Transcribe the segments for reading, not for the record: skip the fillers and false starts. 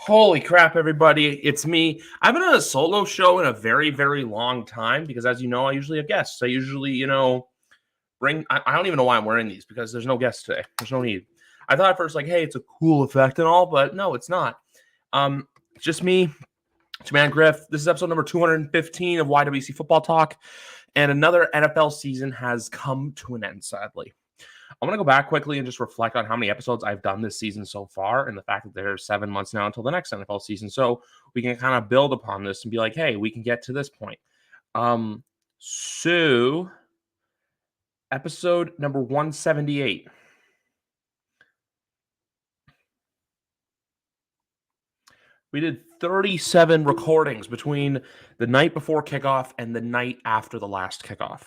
Holy crap, everybody. It's me. I haven't done a solo show in a very, very long time because, as you know, I usually have guests. I usually, I don't even know why I'm wearing these because there's no guests today. There's no need. I thought at first, like, hey, it's a cool effect and all, but no, it's not. It's just me. It's your man, Griff. This is episode number 215 of YWC Football Talk, and another NFL season has come to an end, sadly. I'm going to go back quickly and just reflect on how many episodes I've done this season so far and the fact that there's 7 months now until the next NFL season. So we can kind of build upon this and be like, hey, we can get to this point. So episode number 178. We did 37 recordings between the night before kickoff and the night after the last kickoff.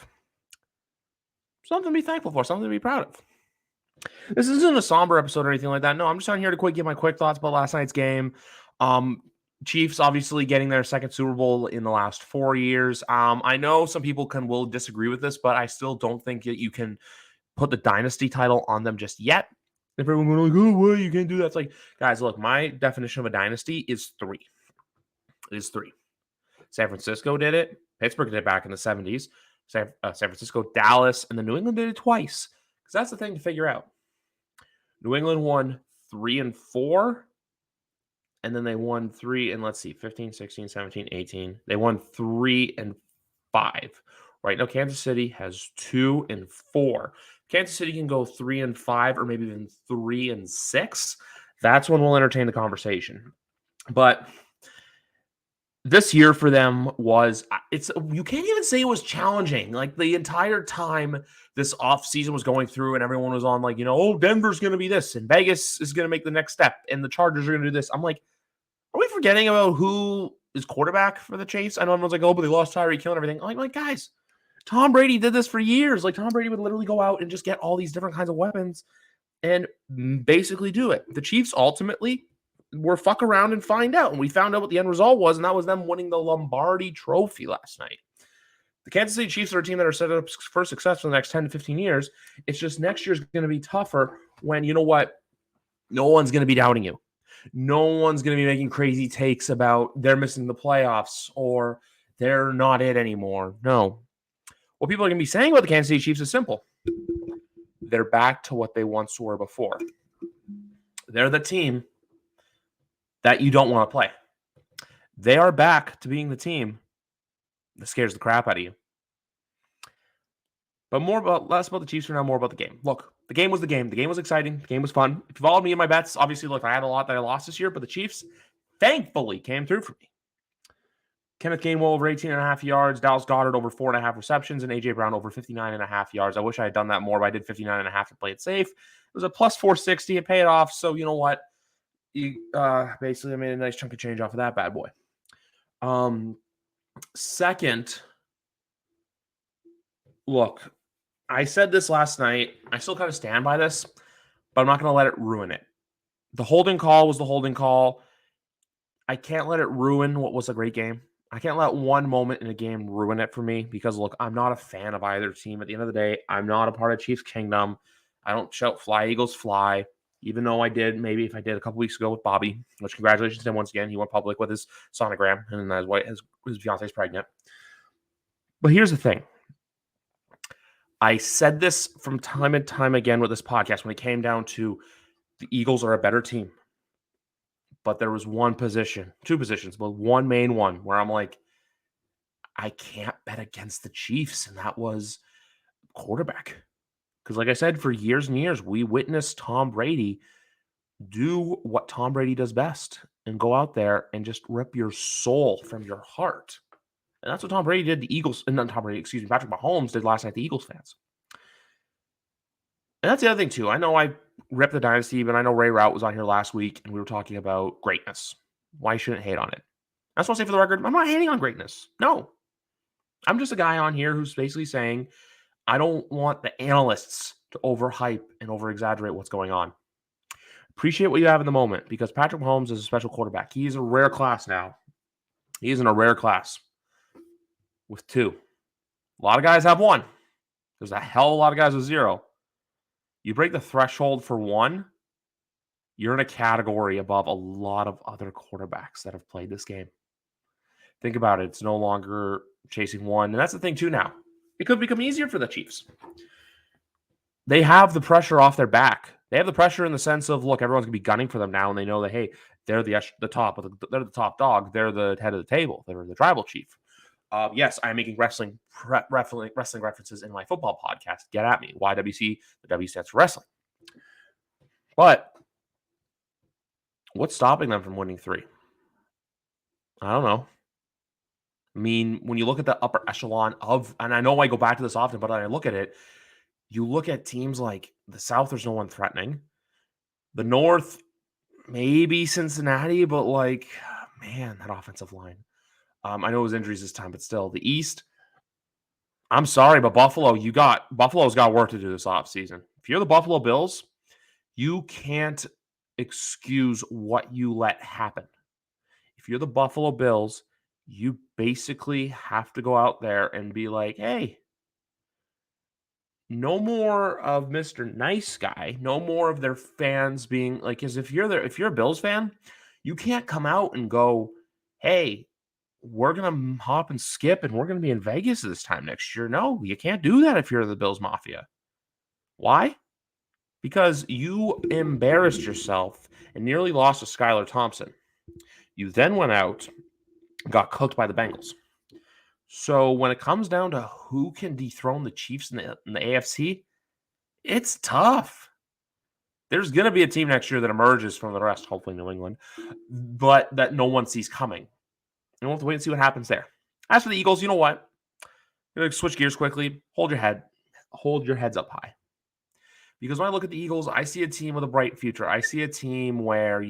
Something to be thankful for, something to be proud of. This isn't a somber episode or anything like that. No, I'm just on here to give my quick thoughts about last night's game. Chiefs obviously getting their second Super Bowl in the last 4 years. I know some people will disagree with this, but I still don't think that you can put the dynasty title on them just yet. Everyone going like, oh, well, you can't do that. It's like, guys, look, my definition of a dynasty is 3. It is 3. San Francisco did it. Pittsburgh did it back in the 70s. San Francisco, Dallas, and then New England did it twice. Because that's the thing to figure out. New England won 3 and 4. And then they won 3 and 15, 16, 17, 18. They won 3 and 5. Right now, Kansas City has 2 and 4. Kansas City can go 3 and 5 or maybe even 3 and 6. That's when we'll entertain the conversation. But this year for them you can't even say it was challenging. Like the entire time this offseason was going through and everyone was on like, Denver's going to be this and Vegas is going to make the next step and the Chargers are going to do this. I'm like, are we forgetting about who is quarterback for the Chiefs? I know everyone's like, oh, but they lost Tyreek Hill and everything. I'm like, guys, Tom Brady did this for years. Like Tom Brady would literally go out and just get all these different kinds of weapons and basically do it. The Chiefs ultimately were fuck around and find out. And we found out what the end result was, and that was them winning the Lombardi Trophy last night. The Kansas City Chiefs are a team that are set up for success for the next 10 to 15 years. It's just next year's going to be tougher when, you know what? No one's going to be doubting you. No one's going to be making crazy takes about they're missing the playoffs or they're not it anymore. No. What people are going to be saying about the Kansas City Chiefs is simple. They're back to what they once were before. They're the team that you don't want to play. They are back to being the team that scares the crap out of you. But less about the Chiefs for now, more about the game. Look, the game was the game. The game was exciting. The game was fun. If you followed me in my bets, obviously, look, I had a lot that I lost this year, but the Chiefs thankfully came through for me. Kenneth Gainwell over 18.5 yards, Dallas Goedert over 4.5 receptions, and A.J. Brown over 59.5 yards. I wish I had done that more, but I did 59.5 to play it safe. It was a plus 460. It paid off, so you know what? Basically, I made a nice chunk of change off of that bad boy. Second, look, I said this last night. I still kind of stand by this, but I'm not going to let it ruin it. The holding call was the holding call. I can't let it ruin what was a great game. I can't let one moment in a game ruin it for me because, look, I'm not a fan of either team. At the end of the day, I'm not a part of Chiefs Kingdom. I don't shout fly, Eagles, fly. Even though I did, maybe if I did a couple weeks ago with Bobby, which congratulations to him once again. He went public with his sonogram and his fiance's pregnant. But here's the thing. I said this from time and time again with this podcast when it came down to the Eagles are a better team. But there was two positions, but one main one where I'm like, I can't bet against the Chiefs. And that was quarterback. Because like I said, for years and years, we witnessed Tom Brady do what Tom Brady does best and go out there and just rip your soul from your heart. And that's what Tom Brady did. Patrick Mahomes did last night, the Eagles fans. And that's the other thing, too. I know I ripped the dynasty, but I know Ray Rout was on here last week, and we were talking about greatness. Why you shouldn't hate on it. I just want to say for the record, I'm not hating on greatness. No. I'm just a guy on here who's basically saying I don't want the analysts to overhype and over-exaggerate what's going on. Appreciate what you have in the moment because Patrick Mahomes is a special quarterback. He is a rare class now. He is in a rare class with 2. A lot of guys have 1. There's a hell of a lot of guys with 0. You break the threshold for 1, you're in a category above a lot of other quarterbacks that have played this game. Think about it. It's no longer chasing one. And that's the thing, too, now. It could become easier for the Chiefs. They have the pressure off their back. They have the pressure in the sense of, look, everyone's going to be gunning for them now, and they know that, hey, they're the top of they're the top dog. They're the head of the table. They're the tribal chief. Yes, I'm making wrestling references in my football podcast. Get at me. YWC, the W stands for wrestling. But what's stopping them from winning 3? I don't know. I mean, when you look at the upper echelon of, and I know I go back to this often, but when I look at it, you look at teams like the South, there's no one threatening. The North, maybe Cincinnati, but like, man, that offensive line. I know it was injuries this time, but still, the East, I'm sorry, but Buffalo's got work to do this offseason. If you're the Buffalo Bills, you can't excuse what you let happen. If you're the Buffalo Bills, you basically have to go out there and be like, hey, no more of Mr. Nice Guy, no more of their fans being like, because if you're a Bills fan, you can't come out and go, hey, we're going to hop and skip and we're going to be in Vegas this time next year. No, you can't do that if you're the Bills Mafia. Why? Because you embarrassed yourself and nearly lost to Skylar Thompson. You then went out and got cooked by the Bengals. So when it comes down to who can dethrone the Chiefs in the AFC, it's tough. There's going to be a team next year that emerges from the rest, hopefully New England, but that no one sees coming. And we'll have to wait and see what happens there. As for the Eagles, you know what? I'm going to switch gears quickly. Hold your heads up high. Because when I look at the Eagles, I see a team with a bright future. I see a team where,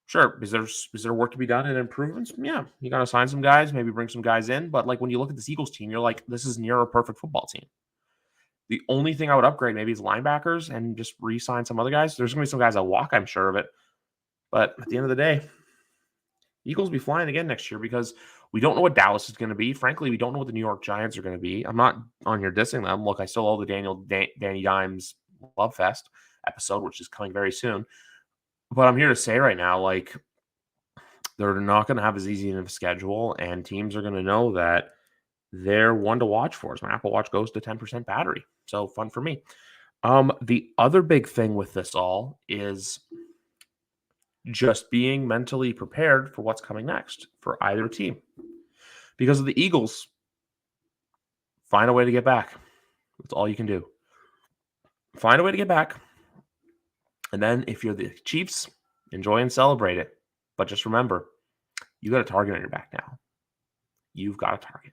sure, is there work to be done and improvements? Yeah, you got to sign some guys, maybe bring some guys in. But like when you look at this Eagles team, you're like, this is near a perfect football team. The only thing I would upgrade maybe is linebackers and just re-sign some other guys. There's going to be some guys that walk, I'm sure of it. But at the end of the day, Eagles will be flying again next year because we don't know what Dallas is going to be. Frankly, we don't know what the New York Giants are going to be. I'm not on here dissing them. Look, I still owe the Danny Dimes Love Fest episode, which is coming very soon. But I'm here to say right now, like, they're not going to have as easy of a schedule, and teams are going to know that they're one to watch for. So my Apple Watch goes to 10% battery. So fun for me. The other big thing with this all is just being mentally prepared for what's coming next for either team. Because of the Eagles, find a way to get back. That's all you can do. Find a way to get back. And then if you're the Chiefs, enjoy and celebrate it. But just remember, you got a target on your back now. You've got a target.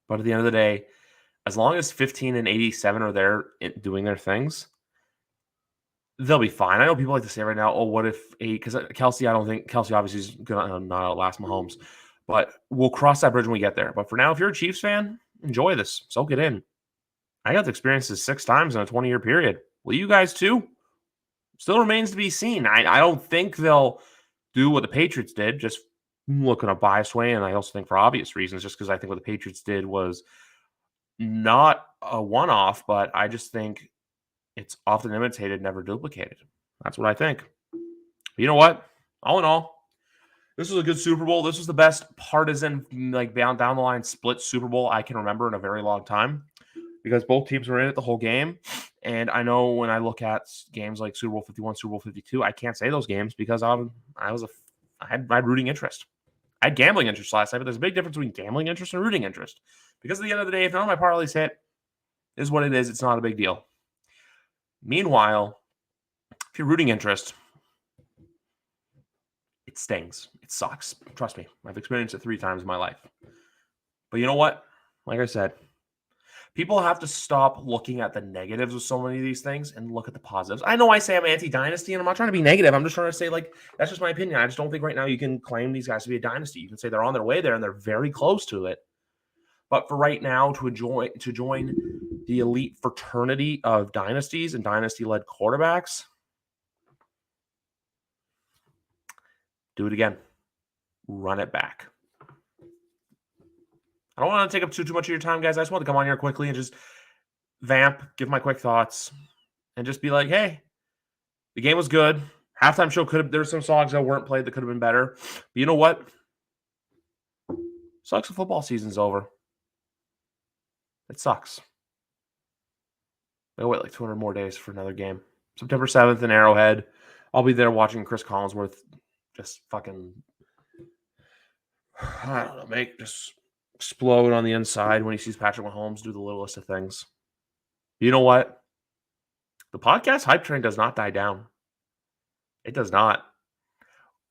But at the end of the day, as long as 15 and 87 are there doing their things, they'll be fine. I know people like to say right now, oh, what if because Kelsey, I don't think Kelsey obviously is going to not outlast Mahomes, but we'll cross that bridge when we get there. But for now, if you're a Chiefs fan, enjoy this. Soak it in. I got to experience this 6 times in a 20-year period. Will you guys too? Still remains to be seen. I don't think they'll do what the Patriots did, just look in a biased way, and I also think for obvious reasons, just because I think what the Patriots did was not a one-off, but I just think it's often imitated, never duplicated. That's what I think. But you know what? All in all, this was a good Super Bowl. This was the best partisan, like down the line split Super Bowl I can remember in a very long time because both teams were in it the whole game. And I know when I look at games like Super Bowl 51, Super Bowl 52, I can't say those games because I had my rooting interest. I had gambling interest last night, but there's a big difference between gambling interest and rooting interest. Because at the end of the day, if none of my parlays hit, it is what it is. It's not a big deal. Meanwhile, if you're rooting interest, it stings. It sucks. Trust me. I've experienced it 3 times in my life. But you know what? Like I said, people have to stop looking at the negatives of so many of these things and look at the positives. I know I say I'm anti-dynasty, and I'm not trying to be negative. I'm just trying to say, like, that's just my opinion. I just don't think right now you can claim these guys to be a dynasty. You can say they're on their way there, and they're very close to it. But for right now, to join the elite fraternity of dynasties and dynasty-led quarterbacks, do it again. Run it back. I don't want to take up too much of your time, guys. I just want to come on here quickly and just vamp, give my quick thoughts, and just be like, hey, the game was good. Halftime show there's some songs that weren't played that could have been better. But you know what? Sucks the football season's over. It sucks. They'll wait like 200 more days for another game. September 7th in Arrowhead. I'll be there watching Chris Collinsworth just fucking, I don't know, just explode on the inside when he sees Patrick Mahomes do the littlest of things. You know what? The podcast hype train does not die down. It does not.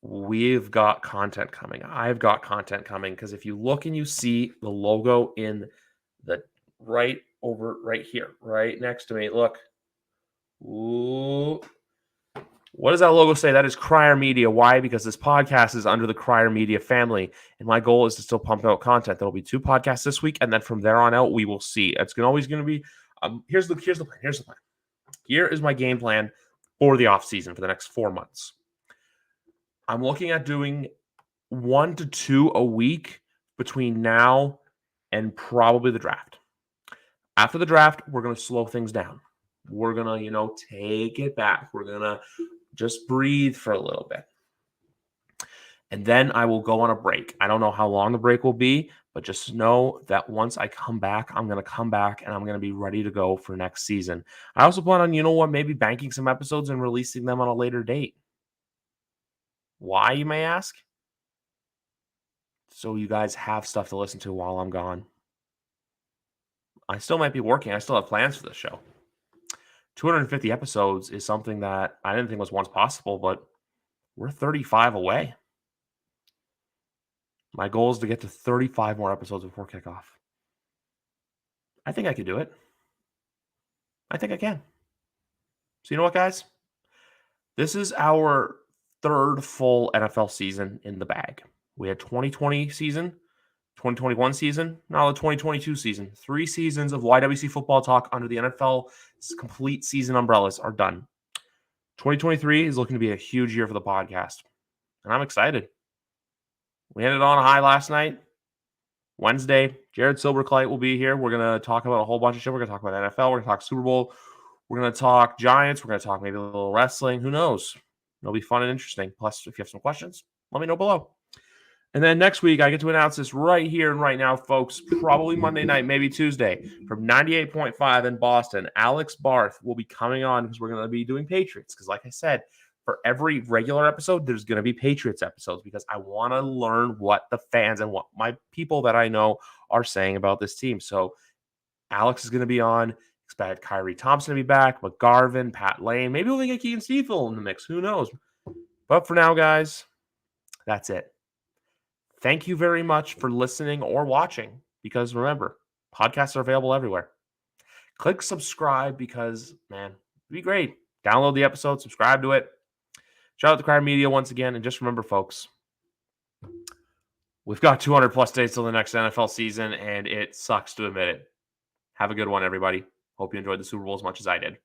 We've got content coming. I've got content coming because if you look and you see the logo in the right here, right next to me, look. Ooh. What does that logo say? That is Crier Media. Why? Because this podcast is under the Crier Media family, and my goal is to still pump out content. There'll be 2 podcasts this week, and then from there on out, we will see. It's always going to be. Here's the plan. Here's the plan. Here is my game plan for the off season for the next 4 months. I'm looking at doing 1 to 2 a week between now and probably the draft. After the draft, we're going to slow things down. We're going to, take it back. We're going to just breathe for a little bit. And then I will go on a break. I don't know how long the break will be, but just know that once I come back, I'm going to come back and I'm going to be ready to go for next season. I also plan on, maybe banking some episodes and releasing them on a later date. Why, you may ask? So you guys have stuff to listen to while I'm gone. I still might be working. I still have plans for this show. 250 episodes is something that I didn't think was once possible, but we're 35 away. My goal is to get to 35 more episodes before kickoff. I think I could do it. I think I can. So you know what, guys? This is our 3rd full NFL season in the bag. We had 2020 season, 2021 season, now the 2022 season. 3 seasons of YWC football talk under the NFL's complete season umbrellas are done. 2023 is looking to be a huge year for the podcast, and I'm excited. We ended on a high last night. Wednesday, Jared Silverclight will be here. We're going to talk about a whole bunch of shit. We're going to talk about NFL. We're going to talk Super Bowl. We're going to talk Giants. We're going to talk maybe a little wrestling. Who knows? It'll be fun and interesting. Plus, if you have some questions, let me know below. And then next week, I get to announce this right here and right now, folks. Probably Monday night, maybe Tuesday, from 98.5 in Boston. Alex Barth will be coming on because we're going to be doing Patriots. Because like I said, for every regular episode, there's going to be Patriots episodes because I want to learn what the fans and what my people that I know are saying about this team. So Alex is going to be on. Expect Kyrie Thompson to be back, McGarvin, Pat Lane. Maybe we'll get Keegan Steele in the mix. Who knows? But for now, guys, that's it. Thank you very much for listening or watching because remember, podcasts are available everywhere. Click subscribe because, man, it'd be great. Download the episode, subscribe to it. Shout out to Crier Media once again. And just remember, folks, we've got 200 plus days till the next NFL season, and it sucks to admit it. Have a good one, everybody. Hope you enjoyed the Super Bowl as much as I did.